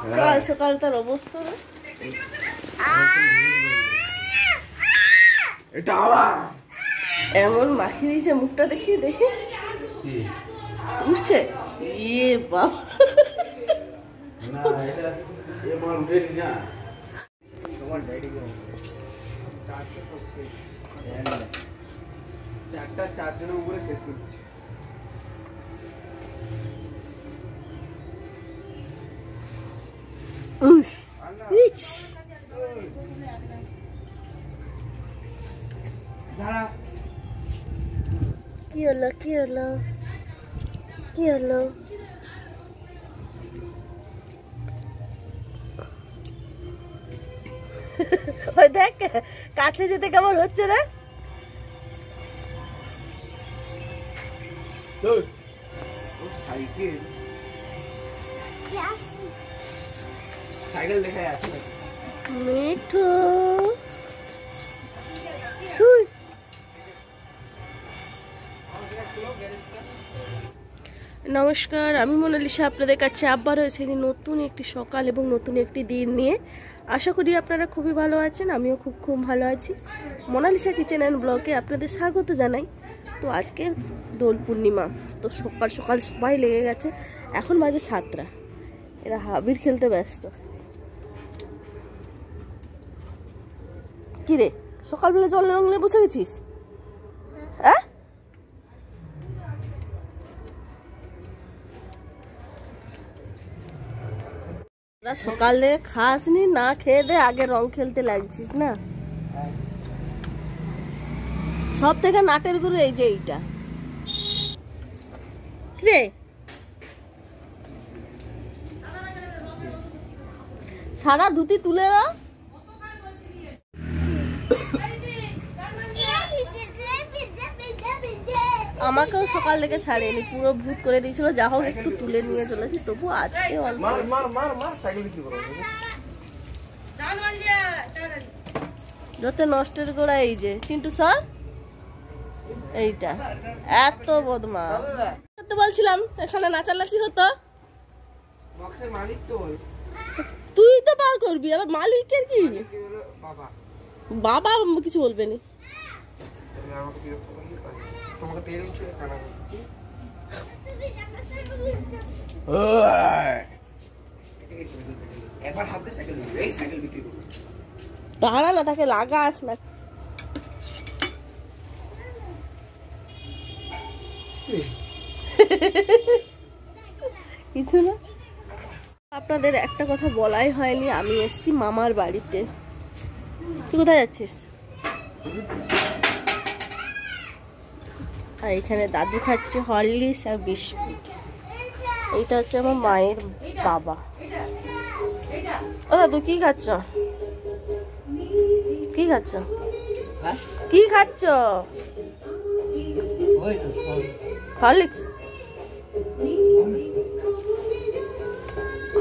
সকাল সকাল তার অবস্থা এটা আবার এমন মাখিয়ে দিয়েছে মুখটা দেখি দেখি উঠছে ইয়ে বাপ না এটা এ মাল উঠেনি না তোমার ডাইরি গো চারটা চারজনের উপরে শেষ করছি কি হলো কি হলো কি হলো ওই দেখ কাছে যেতে কেমন হচ্ছে দেখ সাইকেল সাইকেল দেখা যাচ্ছে মিঠু নমস্কার, আমি মোনালিসা আপনাদের কাছে আবার হয়েছে নতুন একটি সকাল এবং নতুন একটি দিন নিয়ে। আশা করি আপনারা খুবই ভালো আছেন, আমিও খুব ভালো আছি। মোনালিসা কিচেন অ্যান্ড ব্লগে আপনাদের স্বাগত জানাই। তো আজকে দোল পূর্ণিমা, তো সকাল সকাল সবাই লেগে গেছে। এখন বাজে 7টা, এরা হাবির খেলতে ব্যস্ত। কি রে সকালবেলা জল রং নিয়ে বসে গেছিস? হ্যাঁ সকাল থেকে খাসনি, না খেয়ে দে আগে রং খেলতে লাগছিস না। সব থেকে নাটের গুরু এই যে এইটা রে, সারা ধুতি তুলে না। আমাকেও সকাল থেকে ছাড়েনি, পুরো ভূত করে দিয়েছিল। যা হোক একটু তুলে নিয়ে চলেছি, তবু আজকে যত নষ্টের গোড়া এই যে চিন্টু স্যার, এইটা এত বদমাশ। করতে বলছিলাম এখানে নাচানাচি হতো, তুই তো পার করবি, আবার মালিকের কি? বাবা কিছু বলবে না। দাঁড়া না, তাকে লাগাস না। কিছু না, আপনাদের একটা কথা বলাই হয়নি, আমি এসছি মামার বাড়িতে। তুই কোথায় যাচ্ছিস? আর এখানে দাদু খাচ্ছে হরলিক্স আর বিস্কুট। এইটা হচ্ছে আমার মায়ের বাবা। ও দাদু কি খাচ্ছ? কি খাচ্ছ? কি খাচ্ছ? হরলিক্স?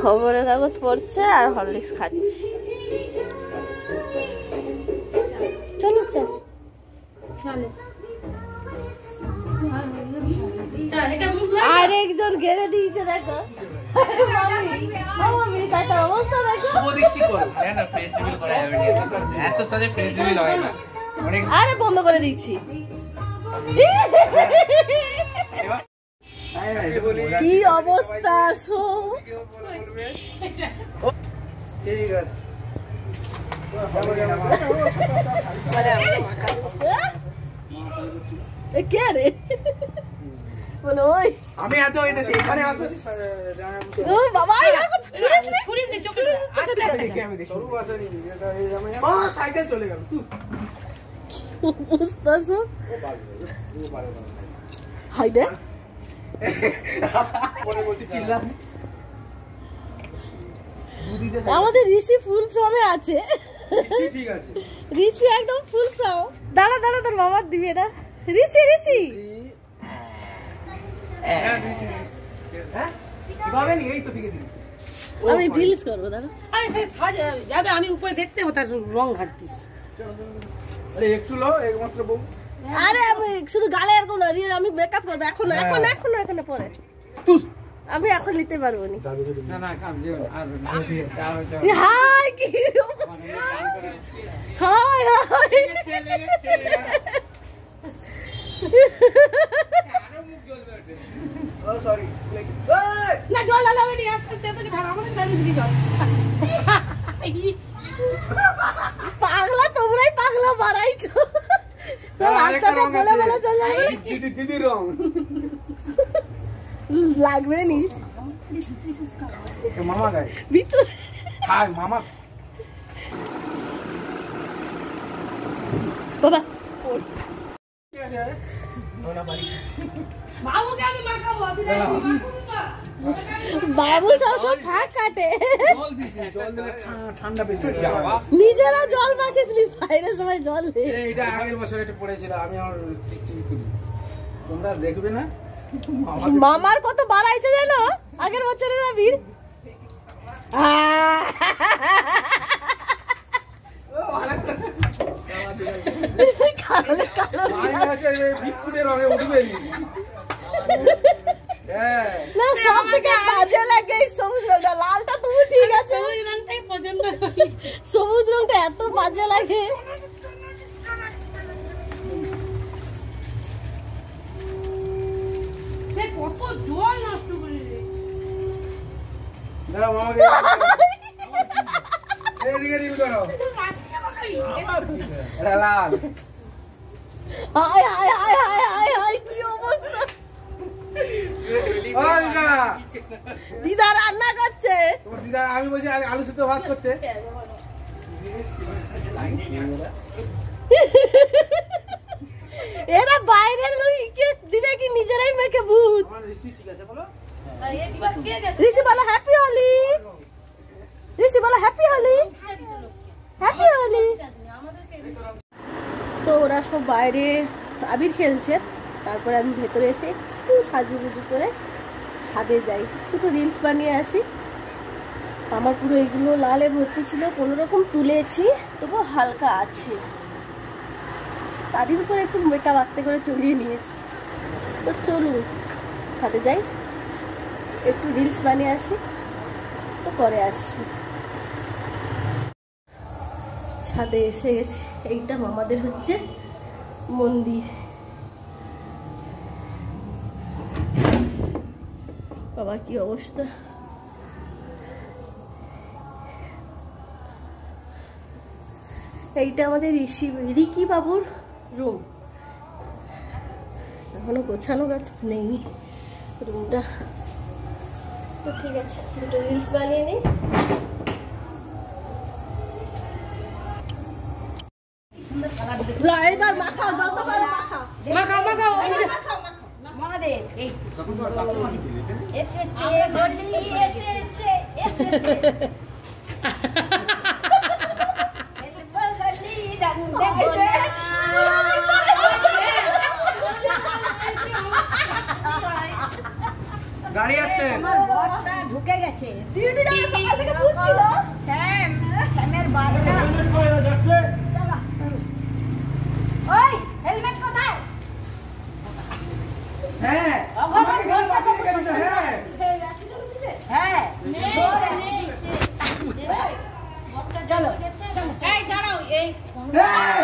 খবরের কাগজ পড়ছে আর হরলিক্স খাচ্ছি। চলো চল আরেকজন ঘেরে দিয়েছে, দেখো অবস্থা দেখো। আরে বন্ধ করে দিচ্ছি। কি অবস্থা, ঠিক আছে কে রে বলো? ওই আমি এত হইতেছি এখানে আসো। ও বাবা সাইকেল চলে গেল। হাই দে আমাদের ঋষি ফুল ফর্মে আছে। ঠিক আছে ঋষি একদম ফুল ফর্ম। দাঁড়া দাঁড়া, তোর বাবার দিবে না। ঋষি ঋষি আমি রিলস করবো, দাঁড়া। যাবে আমি উপরে দেখতে তার রং ঘাটতিস। আরে একটু লো একমাত্র বউ। আরে আমি শুধু গালে এরকম না, আমি মেকআপ করবো এখন এখন এখন এখন পরে। আমি এখন নিতে পারবো না। না না কাম দিও না আর হাই কি হাই হাই ও সরি না জল লাগাবে নি আস্তে আস্তে তো ভালো আমাদের গাড়ি দিবি জল পাগলা তোমরাই পাগলা বাড়াইছো সব রাস্তাটা বলে বলে চলে যাবে দিদি দিদি রং লাগবে নি মামা গায় ভিতর হাই মামা বাবা বাবুকে আমি মাখাবো বাবু সব ফাঁক কাটে জল দিস না, জল দিলে ঠান্ডা পেয়ে যাবে। নিজেরা জল মাখিস নি বাইরে সবাই জল দে এটা আগের বছর এটা পড়েছিল, আমি আমার চিকচিকি করি। তোমরা দেখবে না? মামার কত বাড়াইছে জানো আগের বছরের আবির কালো কালো আমি আছে বিস্কুটের রঙে উঠবে নি। হ্যাঁ না সব থেকে বাজে লাগে এই সবুজ রংটা, লালটা তুমি ঠিক আছে ওই রংটাই পছন্দ করি সবুজ রংটা এত বাজে লাগে সে কত জল নষ্ট করে রে দাঁড়াও মামাকে এদিকে রিল করো। এটা লাল। হায় হায় হায় হায় হায় হায় কি অবস্থা ও দিদা, দিদা রান্না করছে তোমার দিদা আমি বলছি আলু সিদ্ধ ভাত করতে। এরা বাইরের লোক ইকে দিবে কি নিজেরাই মেখে ভূত আমার ঋষি ঠিক আছে বলো? ঋষি বলো হ্যাপি হোলি ঋষি বলো হ্যাপি হোলি হ্যাপি হোলি তো ওরা সব বাইরে আবির খেলছে, তারপরে আমি ভেতরে এসে একটু সাজুগুজু করে ছাদে যাই, একটু রিলস বানিয়ে আসি। আমার পুরো এগুলো লালে ভর্তি ছিল, কোনো রকম তুলেছি তবু হালকা আছে, তারই উপরে একটু মেকআপ আস্তে করে চলিয়ে নিয়েছি। তো চলুন ছাদে যাই, একটু রিলস বানিয়ে আসি, তো পরে আসছি। ছাদে এসে গেছি, এইটা মামাদের হচ্ছে মন্দির। বাবা কি অবস্থা, এইটা আমাদের রিকি বাবুর রুম, এখনো গোছানো নেই রুমটা। তো ঠিক আছে, দুটো রিলস বানিয়ে নিই। এবার মাখাও, যত পারো মাখাও। মাখাও মাখাও মহাদেব এই এসেছে বলি এসেছে এসেছে বলি রং দে গাড়ি আসছে। আমার বড়টা ঢুকে গেছে ডিউটি যাবে, সকাল থেকে বুঝছিল। স্যামের বারোটা চলো ওই হেলমেট কোথায় হ্যাঁ আমাকে কেন বাঁচিয়ে রেখেছো? হ্যাঁ হ্যাঁ চলো এই দাঁড়াও এই হ্যাঁ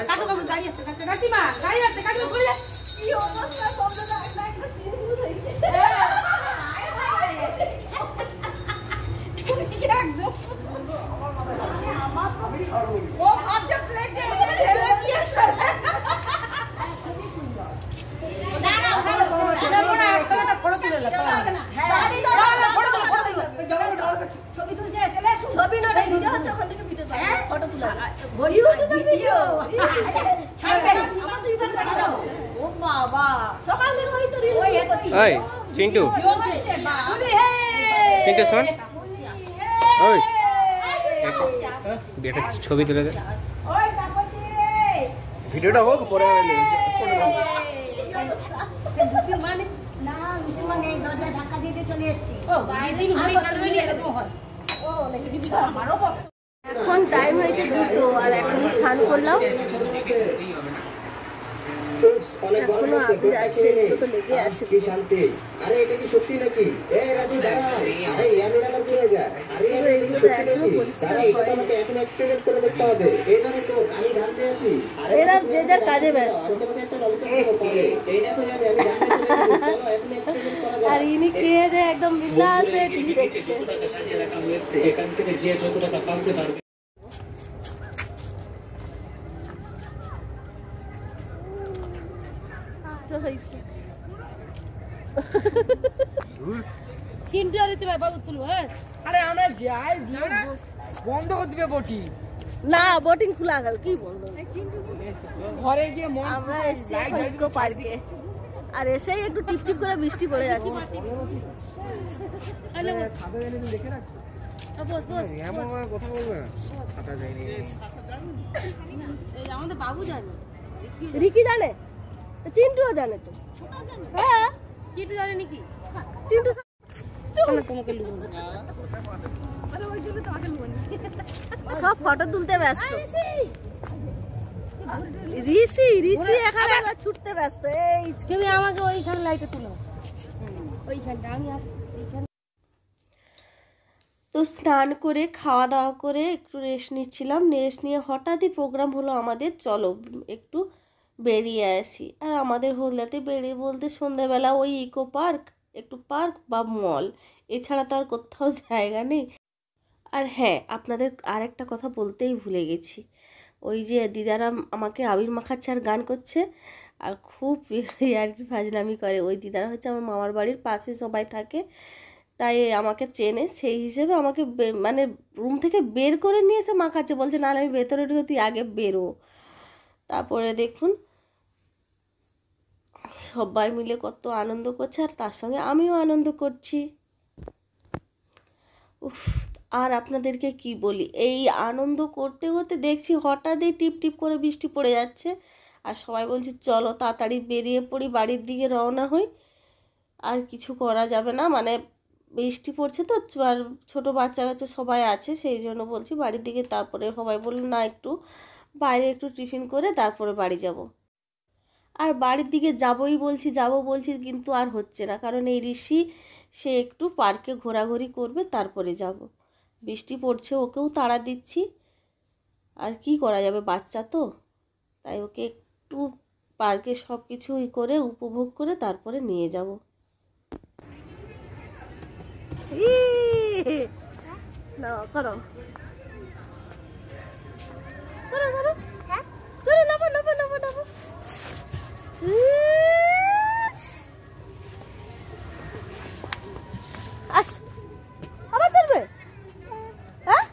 কাকু কাকু গাড়ি আছে কাকিমা গাড়ি আছে কাকিমা চলে যা কি অবস্থা, শব্দটা একটা একটা চিনবুঝ হয়েছে। ও ভাবছে প্লেটে ঢেলে দিয়েছে। ছবি তুলছে চলে এসো ছবি নয় ভিডিও হচ্ছে, ওখান থেকে ভিডিও ফটো তুলে ইউটিউবে ভিডিও ছাড়বে ও বাবা, সকাল থেকে ওই তো রিলস করছি। ওই চিন্টু চিন্টু শোন, ওই একটা ছবি তুলে দে। ওই তাপসী ভিডিওটা হোক পরে মানে না মুসলমান এই দরজা ধাক্কা দিয়ে চলে এসেছি ও দিন ঘড়ি চালবে নি এরকম হয় এখন টাইম হয়েছে 2 আর এখন স্নান করলাম। এখনো আবির আছে, এগুলো তো লেগে আছে। কি শান্তি। আরে এটা কি সত্যি নাকি? এই রাজু দাঁড়া। আরে ইয়ামিন আবার কি হয়ে যায়? আরে এগুলো তো সত্যি এখনো নাকি? পরিষ্কার দাঁড়া, এটা তো হয়নি। আমাকে এখন এক্সপেরিমেন্ট করে দেখতে হবে। এই জানো তো আমি জানতে আসি। আরে এরা যে যার কাজে ব্যস্ত। তোমাকে একটা ললিপপ করতে হবে। এই দেখো যাবে আমি জানতে চলে গেছি। চলো এখন এক্সপেরিমেন্ট করা যাক। আর ইনি খেয়ে দেয়ে একদম বিন্দাসে টিভি দেখছে। এখান থেকে যে যত টাকা পালতে পারবে। চিন্টু আর দিতে বাবু তুলবো। হ্যাঁ আরে আমরা যাই বন্ধ করে দিবে বটি না, বোটিং খোলা গেল, কি বলবো। ঘরে গিয়ে মন আমরা এসেছি এখন ইকো পার্কে, আর এসেই একটু টিপ টিপ করে বৃষ্টি পড়ে যাচ্ছে। দেখে রাখ বস বস এমন কথা বলবে না ছাতা যায়নি এই আমাদের বাবু জানে রিকি জানে, তো চিন্টুও জানে তো। হ্যাঁ চিন্টু জানে নাকি? চিন্টু তোমাকে লুবো সব ফটো তুলতে ব্যস্ত। ঋষি এখানে আবার ছুটতে ব্যস্ত। এই তুমি আমাকে ওইখানে লাইটে তুলো, ওইখানটা আমি এইখানে। তো স্নান করে খাওয়া দাওয়া করে একটু রেস্ট নিচ্ছিলাম। রেস্ট নিয়ে হঠাৎই প্রোগ্রাম হলো আমাদের, চলো একটু বেরিয়ে আসি। আর আমাদের হলদাতে বেরিয়ে বলতে সন্ধ্যাবেলা ওই ইকো পার্ক, একটু পার্ক বা মল, এছাড়া তো আর কোথাও জায়গা নেই। আর হ্যাঁ, আপনাদের আর একটা কথা বলতেই ভুলে গেছি। ওই যে দিদারা আমাকে আবির মাখাচ্ছে আর গান করছে, আর খুব আর কি ফাজলামি করে। ওই দিদারা হচ্ছে আমার মামার বাড়ির পাশে সবাই থাকে, তাই আমাকে চেনে, সেই হিসেবে আমাকে মানে রুম থেকে বের করে নিয়ে এসে মাখাচ্ছে, বলছে নাহলে আমি ভেতরে ঢুকে তুই আগে বেরো। তারপরে দেখুন সবাই মিলে কত আনন্দ করছে, আর তার সঙ্গে আমিও আনন্দ করছি। উফ, আর আপনাদেরকে কি বলি, এই আনন্দ করতে করতে দেখছি হঠাৎই টিপ টিপ করে বৃষ্টি পড়ে যাচ্ছে, আর সবাই বলছে চলো তাড়াতাড়ি বেরিয়ে পড়ি, বাড়ির দিকে রওনা হই। আর কিছু করা যাবে না, মানে বৃষ্টি পড়ছে তো, আর ছোটো বাচ্চা কাচ্চা সবাই আছে, সেই জন্য বলছি বাড়ির দিকে। তারপরে সবাই বলল না, একটু বাইরে একটু টিফিন করে তারপরে বাড়ি যাব। আর বাড়ির দিকে যাবই বলছি, কিন্তু আর হচ্ছে না, কারণ এই ঋষি সে একটু পার্কে ঘোরাঘুরি করবে, তারপরে যাব। বৃষ্টি পড়ছে, ওকেও তাড়া দিচ্ছি, আর কি করা যাবে, বাচ্চা তো, তাই ওকে একটু পার্কে সব কিছু করে উপভোগ করে তারপরে নিয়ে যাব। না করো করো করো, হ্যাঁ করো, নামো নামো নামো নামো। আস, আবার চলবে? হ্যাঁ,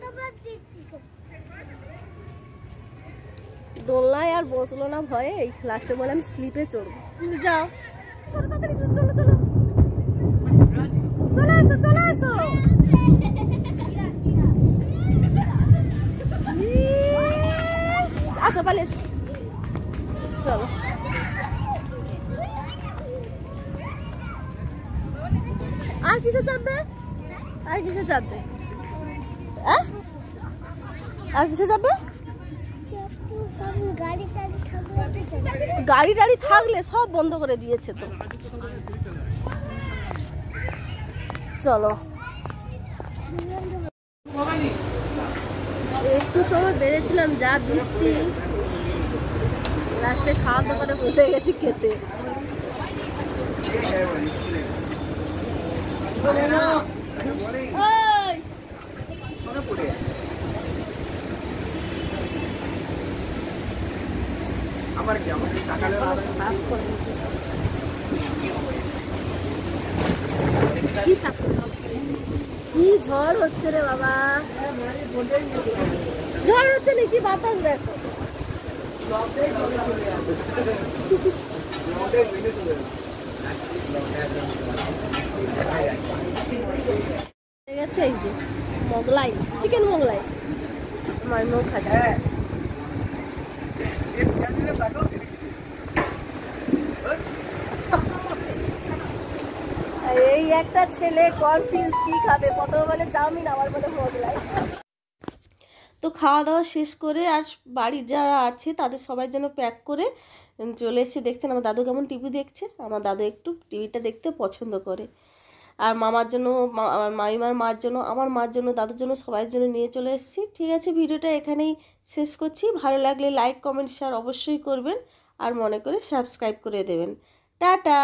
দোলনায় আর বসলো না ভয়ে, এই লাস্টে বলে আমি স্লিপে চড়বো। যাও তাড়াতাড়ি, চলো চলো চলে আসো চলে আসো। আসো পালে, চলো। আর কিসে চাপবে, আর কিসে চাপবে, আর কিসে যাবে? গাড়ি টাড়ি থাকলে সব বন্ধ করে দিয়েছে তো। চলো একটু সময় বেড়েছিলাম, যা বৃষ্টি, লাস্টে খাওয়ার দোকানে বসে গেছি খেতে। আমার কি আমাকে সকালে কি ঝড় হচ্ছে রে বাবা, ঝড় হচ্ছে নাকি, বাতাস দেখো। গেছে এই যে মোগলাই, চিকেন মোগলাই, আমার মুখ খাচ্ছে। এই একটা ছেলে কনফিউজ, কি খাবে, প্রথমে বলে চাউমিন, আবার বলে মোগলাই। তো খাওয়া দাওয়া শেষ করে আর বাড়ির যারা আছে তাদের সবাই জন্য প্যাক করে চলে এসেছি। দেখছেন আমার দাদু কেমন টিভি দেখছে। আমার দাদু একটু টিভিটা দেখতে পছন্দ করে। আর মামার জন্য, আমার মামিমার মার জন্য, আমার মার জন্য, দাদুর জন্য, সবার জন্য নিয়ে চলে এসেছি। ঠিক আছে, ভিডিওটা এখানেই শেষ করছি। ভালো লাগলে লাইক কমেন্ট শেয়ার অবশ্যই করবেন, আর মনে করে সাবস্ক্রাইব করে দেবেন। টাটা।